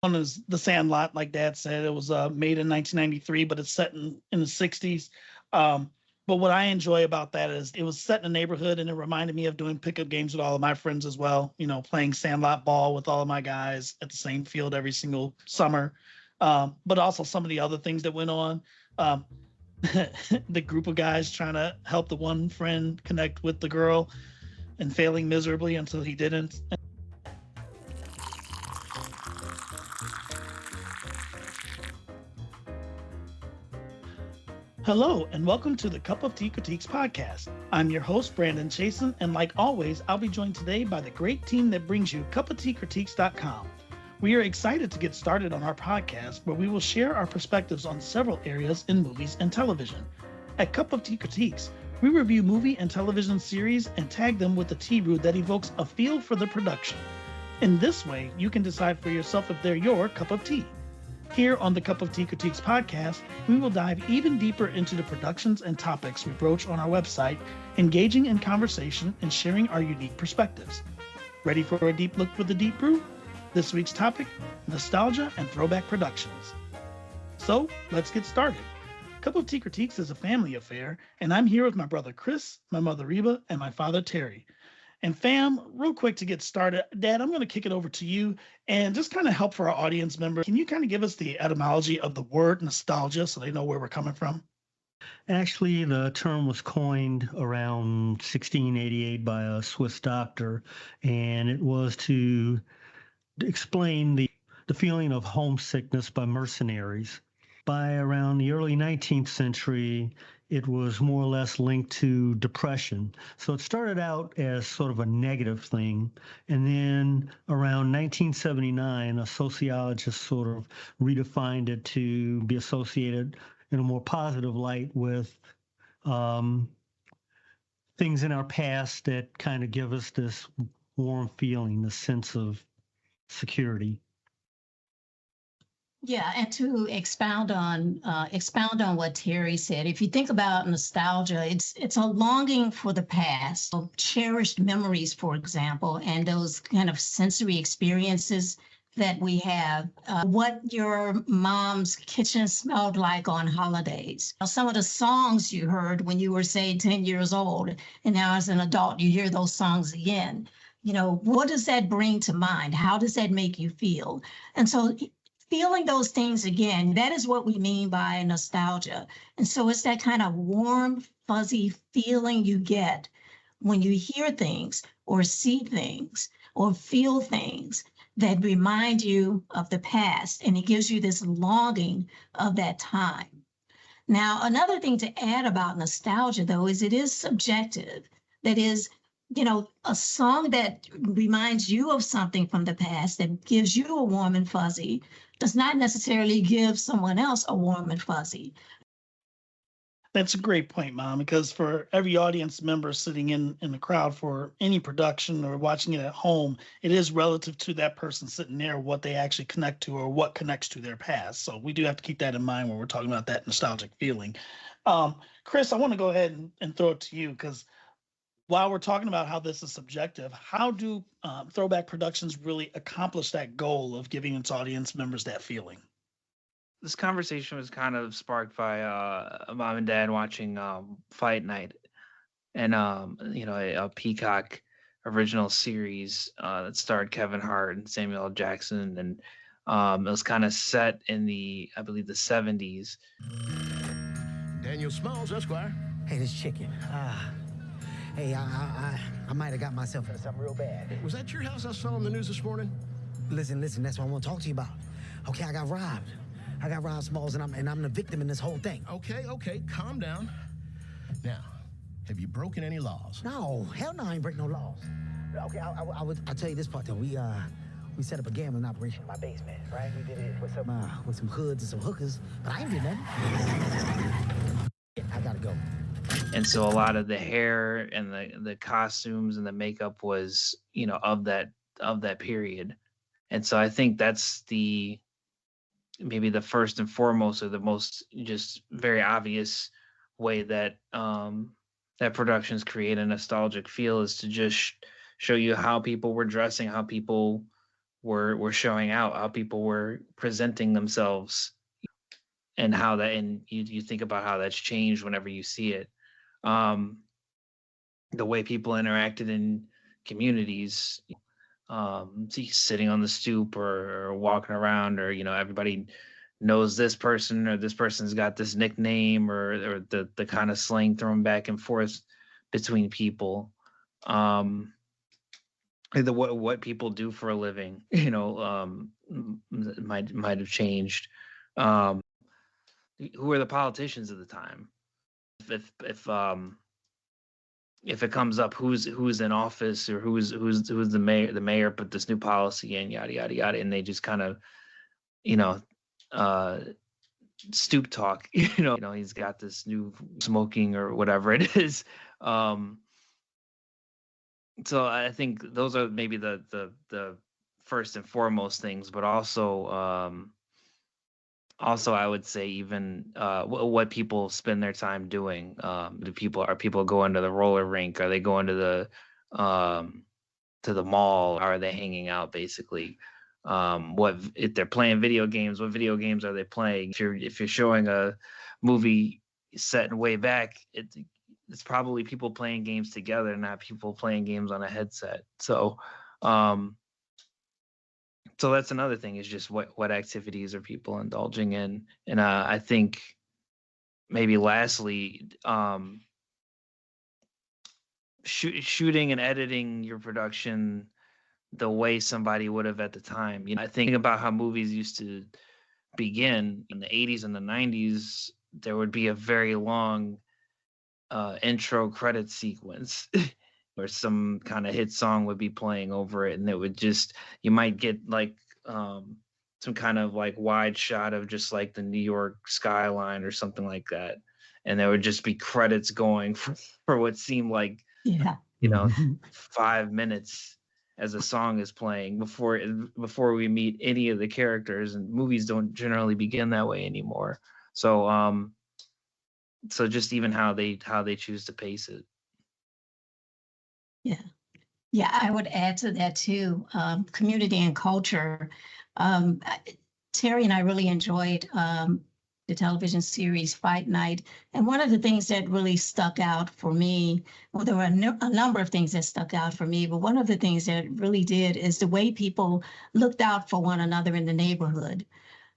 One is The Sandlot, like Dad said. It was made in 1993, but it's set in the 60s. But what I enjoy about that is it was set in a neighborhood, and it reminded me of doing pickup games with all of my friends as well. You know, playing Sandlot ball with all of my guys at the same field every single summer. But also some of the other things that went on. Um, the group of guys trying to help the one friend connect with the girl and failing miserably until he didn't. Hello, and welcome to the Cup of Tea Critiques podcast. I'm your host, Brandon Chasen, and like always, I'll be joined today by the great team that brings you cupofteacritiques.com. We are excited to get started on our podcast, where we will share our perspectives on several areas in movies and television. At Cup of Tea Critiques, we review movie and television series and tag them with a tea brew that evokes a feel for the production. In this way, you can decide for yourself if they're your cup of tea. Here on the Cup of Tea Critiques podcast, we will dive even deeper into the productions and topics we broach on our website, engaging in conversation and sharing our unique perspectives. Ready for a deep look with the Deep Brew? This week's topic, nostalgia and throwback productions. So, let's get started. Cup of Tea Critiques is a family affair, and I'm here with my brother Chris, my mother Reba, and my father Terry. And fam, real quick to get started, Dad, I'm going to kick it over to you and just kind of help for our audience members. Can you kind of give us the etymology of the word nostalgia so they know where we're coming from? Actually, the term was coined around 1688 by a Swiss doctor, and it was to explain the feeling of homesickness by mercenaries. By around the early 19th century, it was more or less linked to depression. So it started out as sort of a negative thing. And then around 1979, a sociologist sort of redefined it to be associated in a more positive light with things in our past that kind of give us this warm feeling, this sense of security. Yeah, and to expound on what Terry said, if you think about nostalgia, it's a longing for the past, of cherished memories, for example, and those kind of sensory experiences that we have. What your mom's kitchen smelled like on holidays. Some of the songs you heard when you were, say, 10 years old, and now as an adult, you hear those songs again. You know, what does that bring to mind? How does that make you feel? And so feeling those things again, that is what we mean by nostalgia. And so it's that kind of warm, fuzzy feeling you get when you hear things or see things or feel things that remind you of the past. And it gives you this longing of that time. Now, another thing to add about nostalgia, though, is it is subjective. That is, you know, a song that reminds you of something from the past that gives you a warm and fuzzy does not necessarily give someone else a warm and fuzzy. That's a great point, Mom, because for every audience member sitting in the crowd for any production or watching it at home, it is relative to that person sitting there, what they actually connect to or what connects to their past. So we do have to keep that in mind when we're talking about that nostalgic feeling. Chris, I want to go ahead and throw it to you because while we're talking about how this is subjective, how do Throwback Productions really accomplish that goal of giving its audience members that feeling? This conversation was kind of sparked by mom and dad watching Fight Night, and a Peacock original series that starred Kevin Hart and Samuel L. Jackson, and it was kind of set in I believe the 70s. Daniel Smalls, Esquire. Hey, this chicken. Hey, I might have got myself into something real bad. Was that your house I saw on the news this morning? Listen, that's what I want to talk to you about. Okay, I got robbed. I got robbed, Smalls, and I'm the victim in this whole thing. Okay, calm down. Now, have you broken any laws? No, hell no, I ain't break no laws. Okay, I'll tell you this part though. We set up a gambling operation in my basement, right? We did it with some hoods and some hookers, but I ain't did nothing. I gotta go. And so a lot of the hair and the costumes and the makeup was, of that period. And so I think that's maybe the first and foremost or the most just very obvious way that that productions create a nostalgic feel is to just show you how people were dressing, how people were showing out, how people were presenting themselves, and how that, and you think about how that's changed whenever you see it. Um, the way people interacted in communities, sitting on the stoop, or walking around, or everybody knows this person, or this person's got this nickname, or the kind of slang thrown back and forth between people. Um, the what people do for a living, might have changed. Um, who are the politicians of the time? If it comes up, who's in office, or who's the mayor put this new policy in, yada yada yada, and they just kind of, you know uh stoop talk. He's got this new smoking or whatever it is. um so I think those are maybe the first and foremost things, but also I would say, even what people spend their time doing. Are people going to the roller rink? Are they going to the mall? Are they hanging out, basically? What if they're playing video games? What video games are they playing? If you're showing a movie set way back, it's probably people playing games together, not people playing games on a headset. Um, so that's another thing, is just what activities are people indulging in. And I think, maybe lastly, shooting and editing your production the way somebody would have at the time. I think about how movies used to begin in the 80s and the 90s. There would be a very long intro credit sequence where some kind of hit song would be playing over it, and it would just, you might get like some kind of like wide shot of just like the New York skyline or something like that, and there would just be credits going for what seemed like, Yeah. 5 minutes, as a song is playing before we meet any of the characters. And movies don't generally begin that way anymore. So just even how they choose to pace it. Yeah. Yeah, I would add to that too, community and culture. Terry and I really enjoyed the television series Fight Night. And one of the things that really stuck out for me, well, there were a number of things that stuck out for me, but one of the things that really did is the way people looked out for one another in the neighborhood.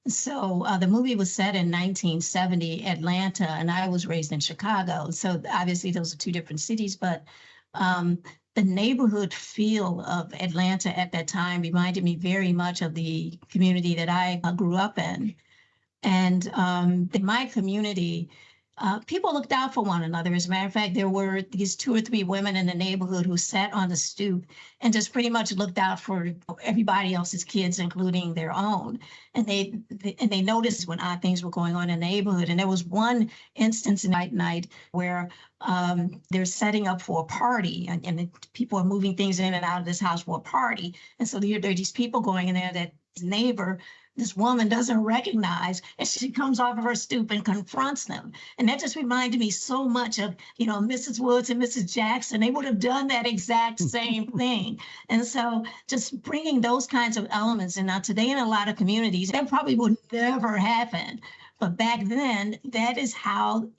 So the movie was set in 1970 Atlanta, and I was raised in Chicago. So obviously those are two different cities, but um, the neighborhood feel of Atlanta at that time reminded me very much of the community that I grew up in. And in my community, people looked out for one another. As a matter of fact, there were these 2 or 3 women in the neighborhood who sat on the stoop and just pretty much looked out for everybody else's kids, including their own. And they noticed when odd things were going on in the neighborhood. And there was one instance in night where they're setting up for a party, and the people are moving things in and out of this house for a party. And so there are these people going in there that neighbor, this woman doesn't recognize, and she comes off of her stoop and confronts them. And that just reminded me so much of, Mrs. Woods and Mrs. Jackson. They would have done that exact same thing. And so just bringing those kinds of elements. And now today in a lot of communities, that probably would never happen. But back then, that is how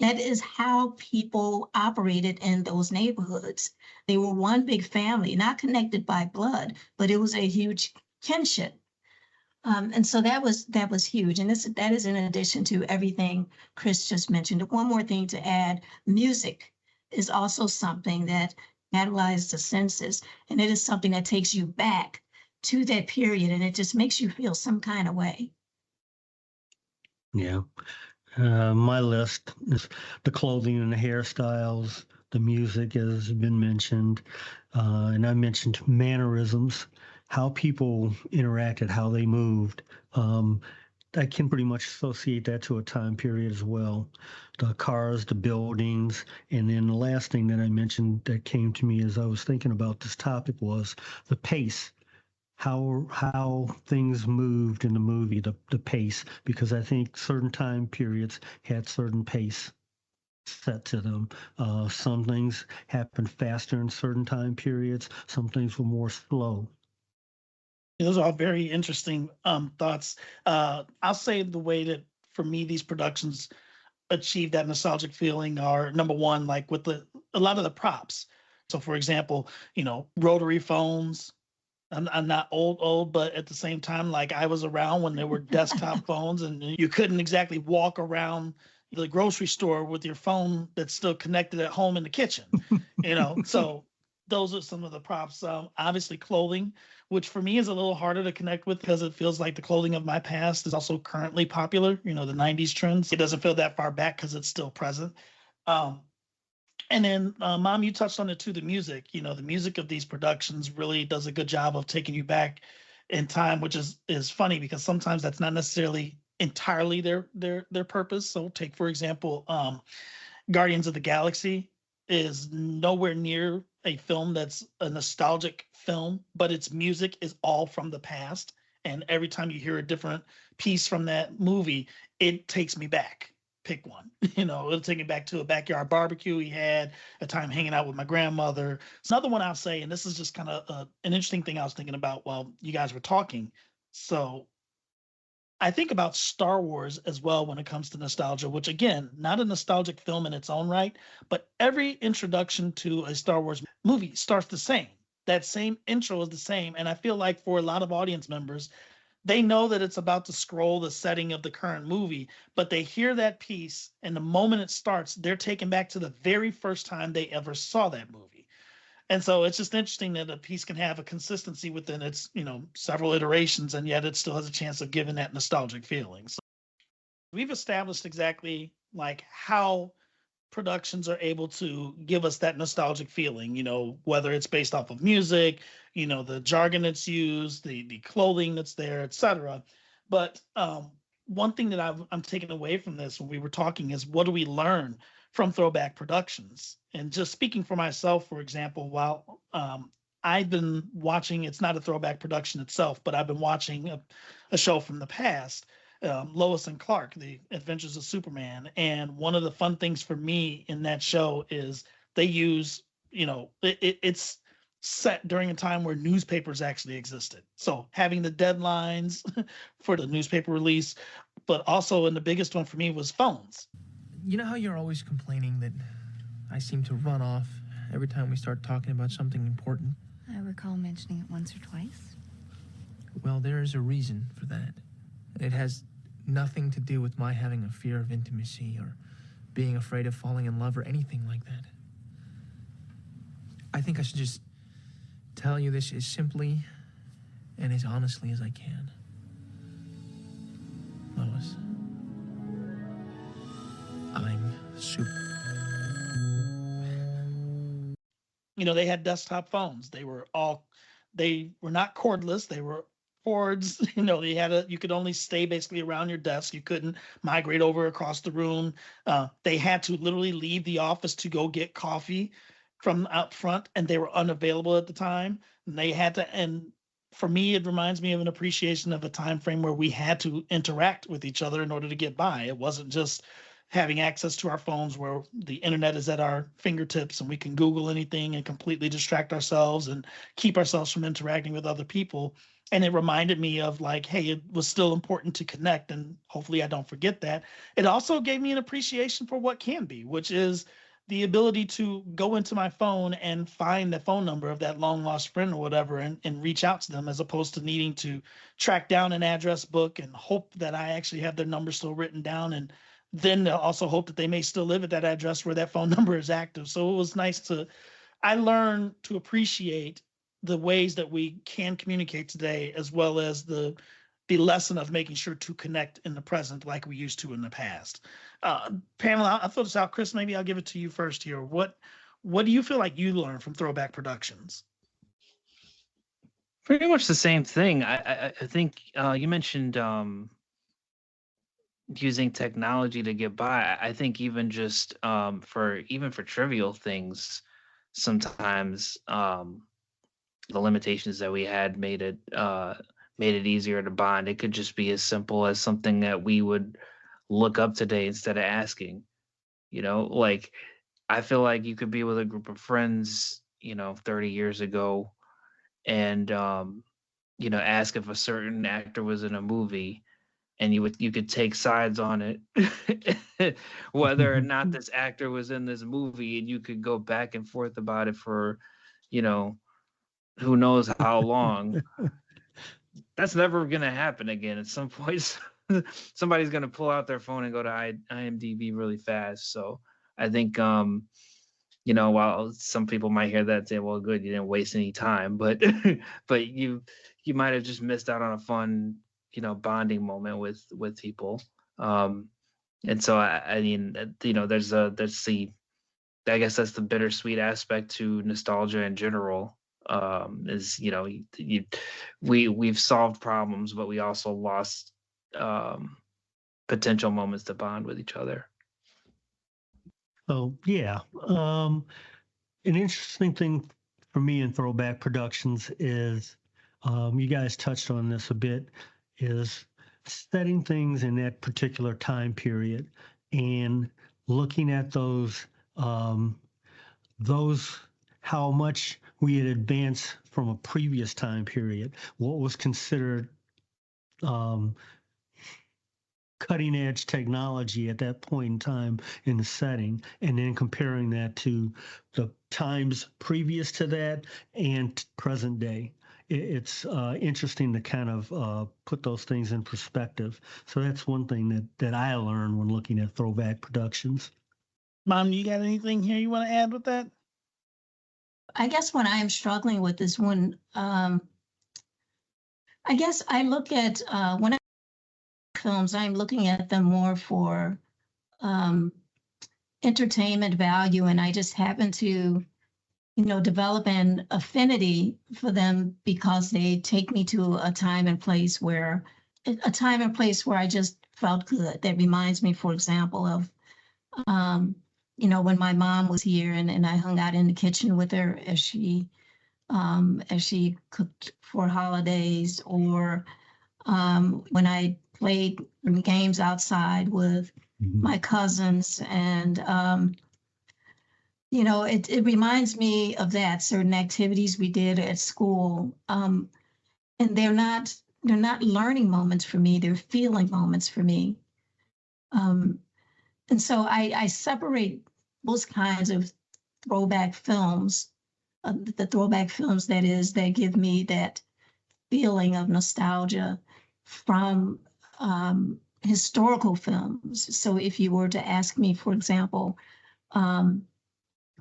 people operated in those neighborhoods. They were one big family, not connected by blood, but it was a huge kinship. And so that was huge. And that is in addition to everything Chris just mentioned. One more thing to add, music is also something that catalyzes the senses. And it is something that takes you back to that period, and it just makes you feel some kind of way. Yeah. My list is the clothing and the hairstyles, the music has been mentioned, and I mentioned mannerisms, how people interacted, how they moved. I can pretty much associate that to a time period as well. The cars, the buildings, and then the last thing that I mentioned that came to me as I was thinking about this topic was the pace. How things moved in the movie, the pace, because I think certain time periods had certain pace set to them. Some things happened faster in certain time periods. Some things were more slow. Those are all very interesting thoughts. I'll say the way that for me these productions achieve that nostalgic feeling are number one, like with a lot of the props. So, for example, rotary phones. I'm not old, but at the same time, like I was around when there were desktop phones, and you couldn't exactly walk around the grocery store with your phone that's still connected at home in the kitchen. So those are some of the props. Obviously, clothing, which for me is a little harder to connect with because it feels like the clothing of my past is also currently popular. The '90s trends. It doesn't feel that far back because it's still present. Um, and then, Mom, you touched on it too. The music, the music of these productions really does a good job of taking you back in time, which is funny because sometimes that's not necessarily entirely their purpose. So, take for example, Guardians of the Galaxy is nowhere near a film that's a nostalgic film, but its music is all from the past. And every time you hear a different piece from that movie, it takes me back. Pick one. It'll take me back to a backyard barbecue we had, a time hanging out with my grandmother. It's another one I'll say, and this is just kind of an interesting thing I was thinking about while you guys were talking. So I think about Star Wars as well when it comes to nostalgia, which again, not a nostalgic film in its own right, but every introduction to a Star Wars movie starts the same. That same intro is the same. And I feel like for a lot of audience members, they know that it's about to scroll the setting of the current movie, but they hear that piece, and the moment it starts, they're taken back to the very first time they ever saw that movie. And so it's just interesting that a piece can have a consistency within its, several iterations, and yet it still has a chance of giving that nostalgic feeling. So we've established exactly like how productions are able to give us that nostalgic feeling, whether it's based off of music, the jargon that's used, the clothing that's there, etc. But one thing that I'm taking away from this when we were talking is what do we learn from Throwback Productions? And just speaking for myself, for example, while I've been watching, it's not a Throwback production itself, but I've been watching a show from the past, Lois and Clark, The Adventures of Superman. And one of the fun things for me in that show is they use, it's set during a time where newspapers actually existed. So having the deadlines for the newspaper release, but also, and the biggest one for me was phones. You know how you're always complaining that I seem to run off every time we start talking about something important? I recall mentioning it once or twice. Well, there is a reason for that. It has nothing to do with my having a fear of intimacy or being afraid of falling in love or anything like that. I think I should just tell you this as simply and as honestly as I can. Lois, I'm super. They had desktop phones. They were not cordless. They were cords. You could only stay basically around your desk. You couldn't migrate over across the room. They had to literally leave the office to go get coffee from out front, and they were unavailable at the time. And for me, it reminds me of an appreciation of a time frame where we had to interact with each other in order to get by. It wasn't just having access to our phones where the internet is at our fingertips and we can Google anything and completely distract ourselves and keep ourselves from interacting with other people. And it reminded me of like, hey, it was still important to connect, and hopefully I don't forget that. It also gave me an appreciation for what can be, which is the ability to go into my phone and find the phone number of that long lost friend or whatever and reach out to them, as opposed to needing to track down an address book and hope that I actually have their number still written down, and then also hope that they may still live at that address where that phone number is active. So it was nice I learned to appreciate the ways that we can communicate today, as well as the lesson of making sure to connect in the present like we used to in the past. Panel, I'll throw this out. Chris, maybe I'll give it to you first here. What do you feel like you learned from Throwback Productions? Pretty much the same thing. I think you mentioned using technology to get by. I think even just for trivial things, sometimes the limitations that we had made it easier to bond. It could just be as simple as something that we would look up today instead of asking. Like I feel like you could be with a group of friends, 30 years ago, and ask if a certain actor was in a movie, and you could take sides on it, whether or not this actor was in this movie, and you could go back and forth about it for, who knows how long. That's never gonna happen again. At some point, somebody's gonna pull out their phone and go to IMDb really fast. So I think, while some people might hear that and say, "Well, good, you didn't waste any time," but but you might have just missed out on a fun, bonding moment with people. And so I mean, there's the, I guess that's the bittersweet aspect to nostalgia in general. Is we've solved problems, but we also lost potential moments to bond with each other. Oh, yeah. An interesting thing for me in Throwback Productions is, you guys touched on this a bit, is setting things in that particular time period and looking at those how much we had advanced from a previous time period, what was considered cutting edge technology at that point in time in the setting, and then comparing that to the times previous to that and present day. It's interesting to kind of put those things in perspective. So that's one thing that I learned when looking at Throwback Productions. Mom, you got anything here you want to add with that? I guess what I'm struggling with is when, I guess I look at, when I films, I'm looking at them more for entertainment value, and I just happen to, develop an affinity for them because they take me to a time and place where I just felt good. That reminds me, for example, of when my mom was here and I hung out in the kitchen with her as she cooked for holidays, or when I played games outside with my cousins. And, it reminds me of that, certain activities we did at school. And they're not learning moments for me, they're feeling moments for me. And so I separate those kinds of throwback films, the throwback films, that is, that give me that feeling of nostalgia, from historical films. So if you were to ask me, for example,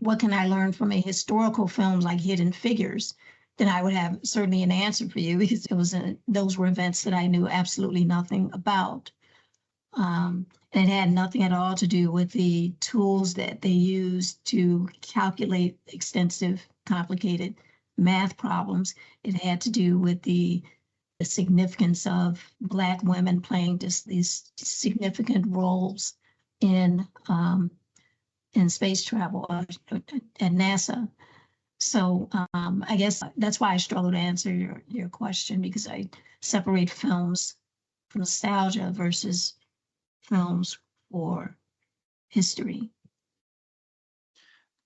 what can I learn from a historical film like Hidden Figures, then I would have certainly an answer for you, because those were events that I knew absolutely nothing about. And it had nothing at all to do with the tools that they used to calculate extensive, complicated math problems. It had to do with the significance of Black women playing these significant roles in space travel at NASA. So I guess that's why I struggle to answer your question, because I separate films for nostalgia versus films for history.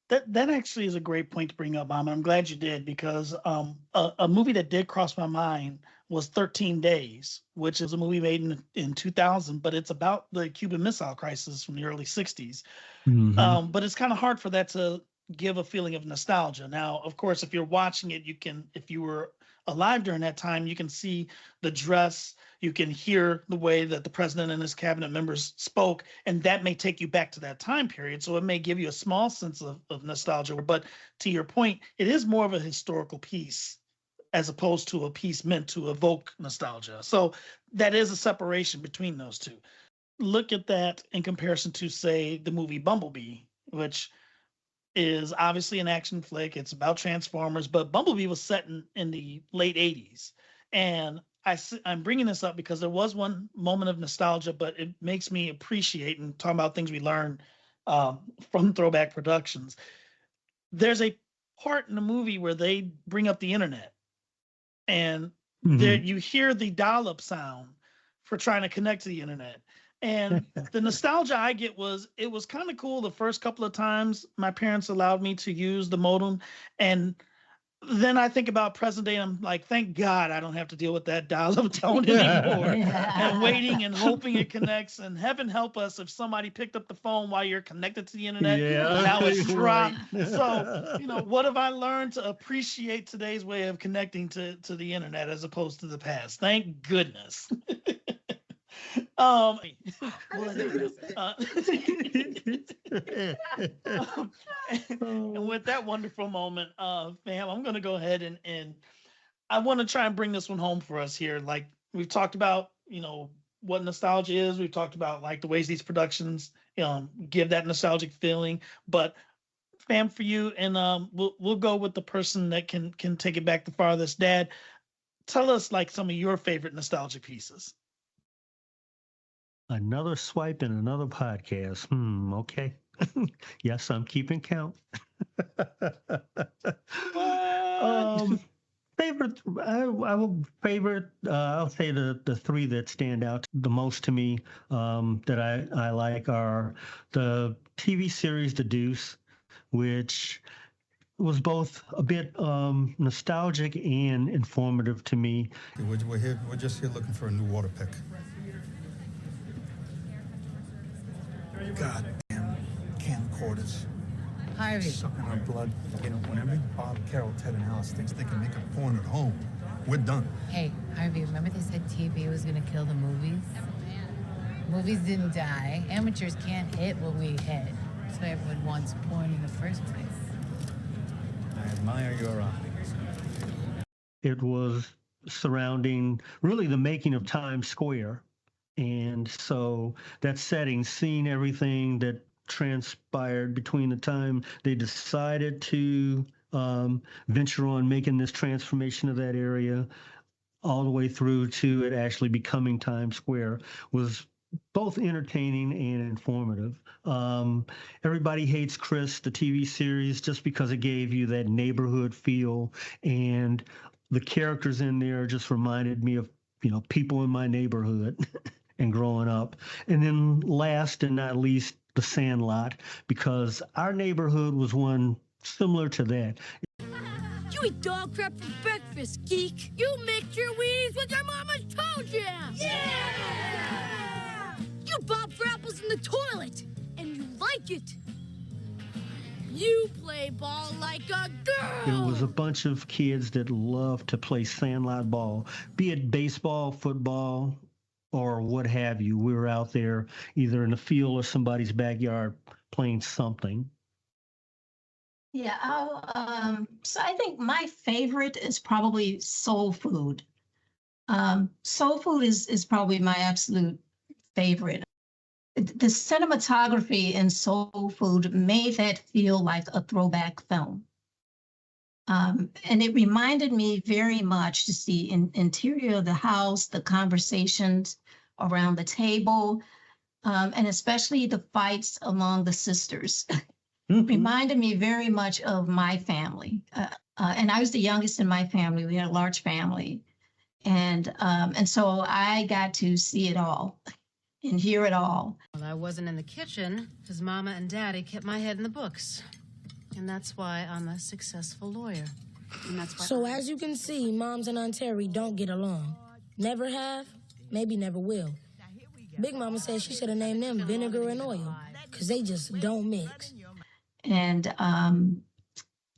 That actually is a great point to bring up, Mom. I'm glad you did, because a movie that did cross my mind was 13 Days, which is a movie made in 2000, but it's about the Cuban Missile Crisis from the early 60s. Mm-hmm. But it's kind of hard for that to give a feeling of nostalgia. Now, of course, if you're watching it, if you were alive during that time, you can see the dress, you can hear the way that the president and his cabinet members spoke, and that may take you back to that time period. So it may give you a small sense of nostalgia. But to your point, it is more of a historical piece as opposed to a piece meant to evoke nostalgia. So that is a separation between those two. Look at that in comparison to, say, the movie Bumblebee, which is obviously an action flick. It's about Transformers, but Bumblebee was set in the late 80s. And I'm bringing this up because there was one moment of nostalgia, but it makes me appreciate, and talk about things we learned from Throwback Productions. There's a part in the movie where they bring up the internet, and there you hear the dial-up sound for trying to connect to the internet. And the nostalgia I get was, it was kind of cool the first couple of times my parents allowed me to use the modem, and then I think about present day, and I'm like, thank God I don't have to deal with that dial-up tone anymore. And waiting and hoping it connects. And heaven help us if somebody picked up the phone while you're connected to the internet and that was dropped. So, what have I learned to appreciate today's way of connecting to the internet as opposed to the past? Thank goodness. um, and with that wonderful moment, fam, I'm gonna go ahead and I want to try and bring this one home for us here. Like we've talked about, what nostalgia is. We've talked about like the ways these productions give that nostalgic feeling. But fam, for you, and we'll go with the person that can take it back the farthest. Dad, tell us like some of your favorite nostalgic pieces. Another swipe in another podcast. Okay. Yes, I'm keeping count. Favorite, I'll say the three that stand out the most to me that I like are the TV series The Deuce, which was both a bit nostalgic and informative to me. We're just here looking for a new water pick. God damn camcorders. Harvey. Sucking our blood. Whenever Bob, Carol, Ted, and Alice thinks they can make a porn at home, we're done. Hey, Harvey, remember they said TV was gonna kill the movies? Movies didn't die. Amateurs can't hit what we hit. So everyone wants porn in the first place. I admire your eyes. It was surrounding really the making of Times Square. And so that setting, seeing everything that transpired between the time they decided to venture on making this transformation of that area all the way through to it actually becoming Times Square was both entertaining and informative. Everybody Hates Chris, the TV series, just because it gave you that neighborhood feel, and the characters in there just reminded me of, people in my neighborhood and growing up. And then last and not least, The Sandlot, because our neighborhood was one similar to that. You eat dog crap for breakfast, geek. You mix your weeds with your mama's toe jam. Yeah! You bob for apples in the toilet, and you like it. You play ball like a girl. It was a bunch of kids that loved to play sandlot ball, be it baseball, football, or what have you. We were out there either in the field or somebody's backyard playing something. Yeah, so I think my favorite is probably Soul Food. Soul Food is probably my absolute favorite. The cinematography in Soul Food made that feel like a throwback film. And it reminded me very much to see interior of the house, the conversations around the table, and especially the fights among the sisters. Reminded me very much of my family. And I was the youngest in my family. We had a large family. And so I got to see it all and hear it all. Well, I wasn't in the kitchen because Mama and Daddy kept my head in the books. And that's why I'm a successful lawyer. And that's why. So as you can see, Moms and Aunt Terry don't get along. Never have, maybe never will. Big Mama says she should have named them Vinegar and Oil, because they just don't mix. And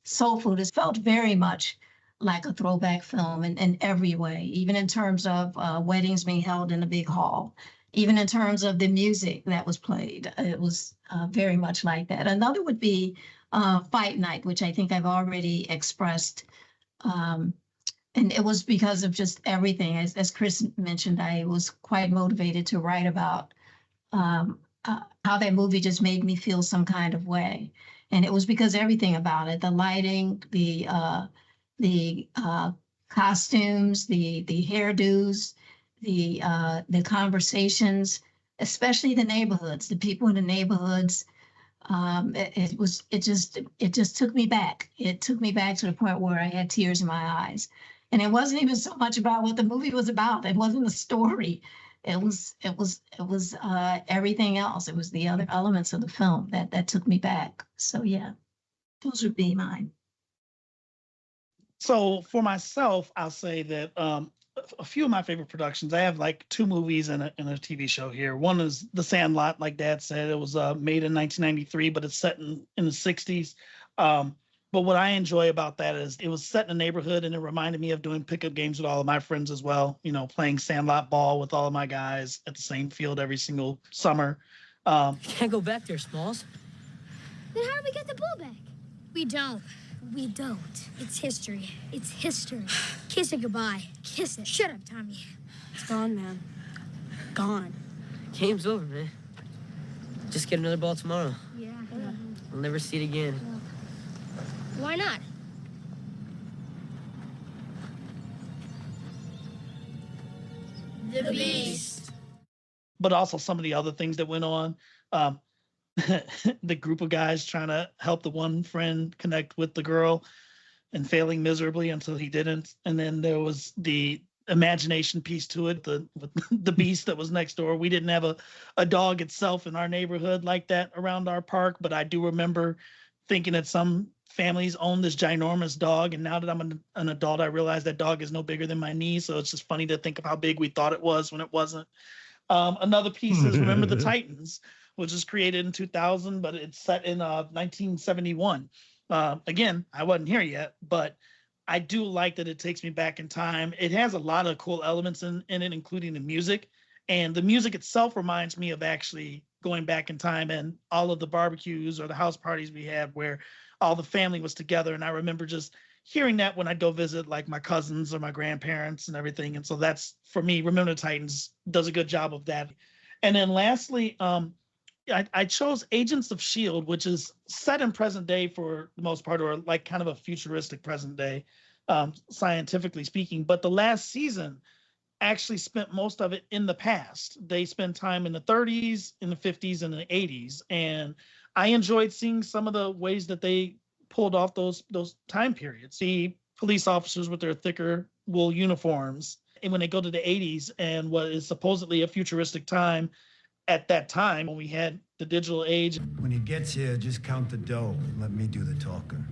Soul Food has felt very much like a throwback film in every way, even in terms of weddings being held in a big hall, even in terms of the music that was played. It was very much like that. Another would be Fight Night, which I think I've already expressed. And it was because of just everything. As Chris mentioned, I was quite motivated to write about how that movie just made me feel some kind of way. And it was because everything about it, the lighting, the costumes, the hairdos, the conversations, especially the neighborhoods, the people in the neighborhoods. It just took me back. It took me back to the point where I had tears in my eyes. And it wasn't even so much about what the movie was about. It wasn't the story. It was everything else. It was the other elements of the film that took me back. So yeah, those would be mine. So for myself, I'll say that a few of my favorite productions. I have like two movies and a TV show here. One is The Sandlot, like Dad said. It was made in 1993, but it's set in the 60s. But what I enjoy about that is it was set in a neighborhood, and it reminded me of doing pickup games with all of my friends as well. You know, playing Sandlot ball with all of my guys at the same field every single summer. Can't go back there, Smalls. Then how do we get the ball back? We don't. We don't. It's history. It's history. Kiss it goodbye. Kiss it. Shut up, Tommy. It's gone, man. Gone. Game's over, man. Just get another ball tomorrow. Yeah. We'll never see it again. Why not? The Beast. But also some of the other things that went on. The group of guys trying to help the one friend connect with the girl and failing miserably until he didn't. And then there was the imagination piece to it, the beast that was next door. We didn't have a dog itself in our neighborhood like that around our park, but I do remember thinking that some families own this ginormous dog. And now that I'm an adult, I realize that dog is no bigger than my knee. So it's just funny to think of how big we thought it was when it wasn't. Another piece is Remember the Titans, which was created in 2000, but it's set in 1971. Again, I wasn't here yet, but I do like that it takes me back in time. It has a lot of cool elements in it, including the music. And the music itself reminds me of actually going back in time and all of the barbecues or the house parties we had where all the family was together. And I remember just hearing that when I'd go visit like my cousins or my grandparents and everything. And so that's, for me, Remember the Titans does a good job of that. And then lastly, I chose Agents of S.H.I.E.L.D., which is set in present day for the most part, or like kind of a futuristic present day, scientifically speaking. But the last season actually spent most of it in the past. They spent time in the 30s, in the 50s, and the 80s. And I enjoyed seeing some of the ways that they pulled off those time periods. See police officers with their thicker wool uniforms. And when they go to the 80s and what is supposedly a futuristic time, at that time when we had the digital age. When he gets here, just count the dough and let me do the talking.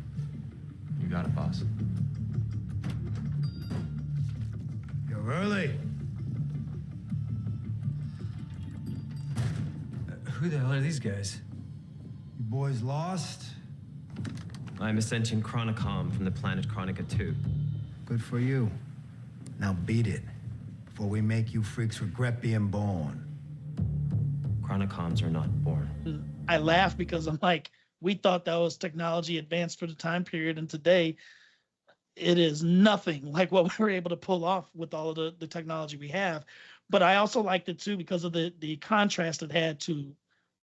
You got it, boss. You're early. Who the hell are these guys? You boys lost? I'm Ascension Chronicom from the planet Chronica 2. Good for you. Now beat it before we make you freaks regret being born. Chronicoms are not born. I laugh because I'm like, we thought that was technology advanced for the time period, and today it is nothing like what we were able to pull off with all of the technology we have. But I also liked it too because of the contrast it had to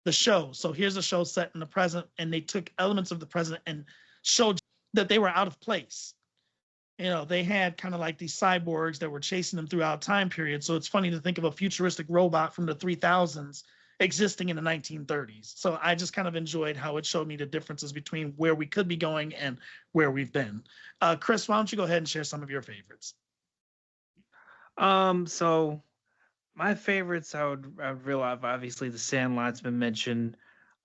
the show. So here's a show set in the present, and they took elements of the present and showed that they were out of place. You know, they had kind of like these cyborgs that were chasing them throughout time period. So it's funny to think of a futuristic robot from the 3000s existing in the 1930s. So I just kind of enjoyed how it showed me the differences between where we could be going and where we've been. Chris, why don't you go ahead and share some of your favorites? So my favorites, I would realize, obviously The Sandlot's been mentioned.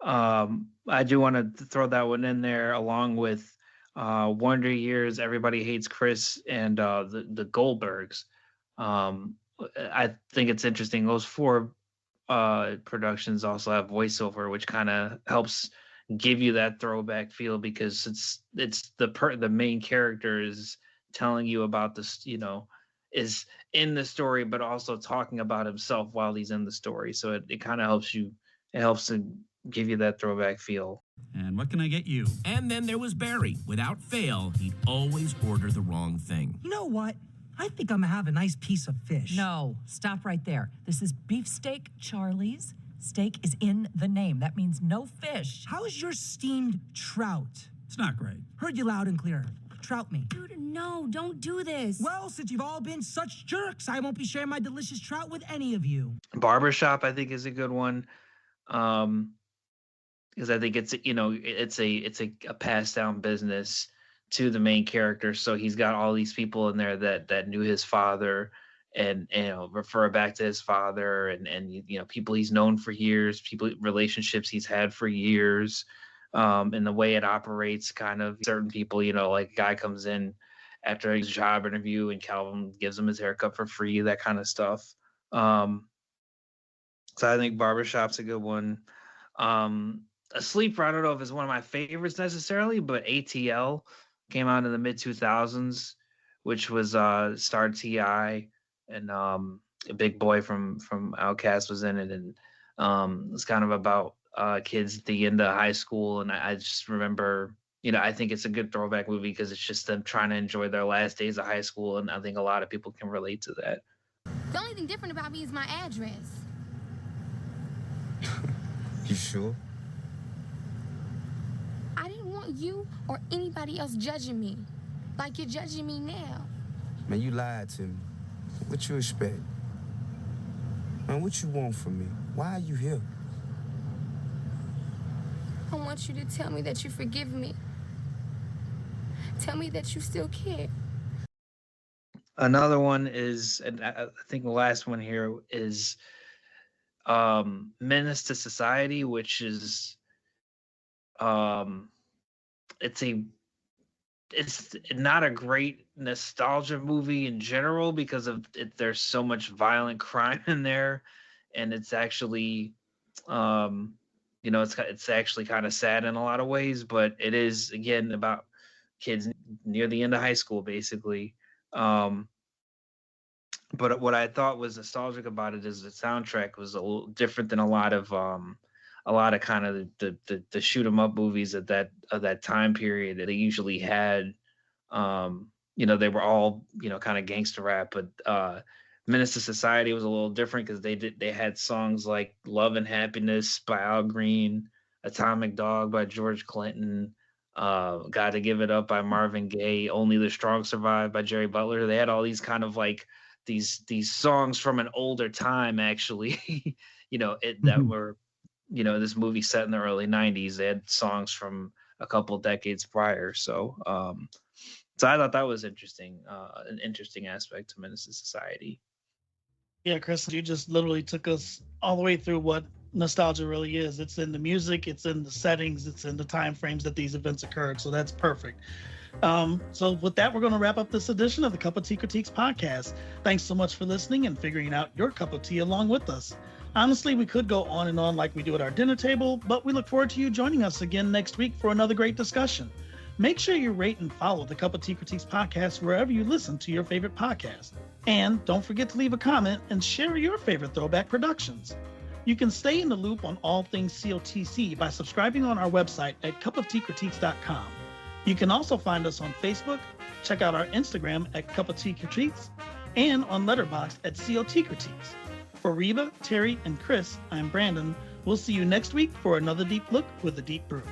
I do want to throw that one in there along with Wonder Years, Everybody Hates Chris, and the Goldbergs. I think it's interesting. Those four productions also have voiceover, which kind of helps give you that throwback feel because it's the main character is telling you about this, is in the story, but also talking about himself while he's in the story. So it kind of helps you. It helps to give you that throwback feel. And what can I get you? And then there was Barry. Without fail, he'd always order the wrong thing. You know what? I think I'm gonna have a nice piece of fish. No, stop right there. This is beefsteak Charlie's. Steak is in the name. That means no fish. How's your steamed trout? It's not great. Heard you loud and clear. Trout me. Dude, no, don't do this. Well, since you've all been such jerks, I won't be sharing my delicious trout with any of you. Barbershop, I think, is a good one. Because I think it's a passed down business to the main character. So he's got all these people in there that knew his father and refer back to his father and people he's known for years, relationships he's had for years, and the way it operates kind of certain people, like a guy comes in after his job interview, and Calvin gives him his haircut for free, that kind of stuff. So I think Barbershop's a good one. A sleeper, I don't know if it's one of my favorites necessarily, but ATL came out in the mid 2000s, which was starred T.I. and a Big Boy from Outkast was in it, and it's kind of about kids at the end of high school. And I just remember, I think it's a good throwback movie because it's just them trying to enjoy their last days of high school, and I think a lot of people can relate to that. The only thing different about me is my address. You sure? I didn't want you or anybody else judging me like you're judging me now. Man, you lied to me. What you expect? Man, what you want from me? Why are you here? I want you to tell me that you forgive me. Tell me that you still care. Another one is, and I think the last one here is Menace to Society, which is it's not a great nostalgia movie in general because of there's so much violent crime in there, and it's actually it's actually kind of sad in a lot of ways, but it is again about kids near the end of high school basically. But what I thought was nostalgic about it is the soundtrack was a little different than a lot of kind of the shoot 'em up movies of that time period that they usually had. They were all kind of gangster rap, but Menace to Society was a little different because they had songs like Love and Happiness by Al Green, Atomic Dog by George Clinton, Got to Give It Up by Marvin Gaye, Only the Strong Survive by Jerry Butler. They had all these kind of like these songs from an older time actually, that were, this movie set in the early 90s. They had songs from a couple decades prior. So I thought that was interesting, an interesting aspect to Menace to Society. Yeah, Chris, you just literally took us all the way through what nostalgia really is. It's in the music, it's in the settings, it's in the time frames that these events occurred. So that's perfect. So with that, we're going to wrap up this edition of the Cup of Tea Critiques podcast. Thanks so much for listening and figuring out your cup of tea along with us. Honestly, we could go on and on like we do at our dinner table, but we look forward to you joining us again next week for another great discussion. Make sure you rate and follow the Cup of Tea Critiques podcast wherever you listen to your favorite podcast. And don't forget to leave a comment and share your favorite throwback productions. You can stay in the loop on all things COTC by subscribing on our website at cupofteacritiques.com. You can also find us on Facebook, check out our Instagram at Cup of Tea Critiques, and on Letterboxd at COT Critiques. For Reba, Terry, and Chris, I'm Brandon. We'll see you next week for another deep look with a deep brew.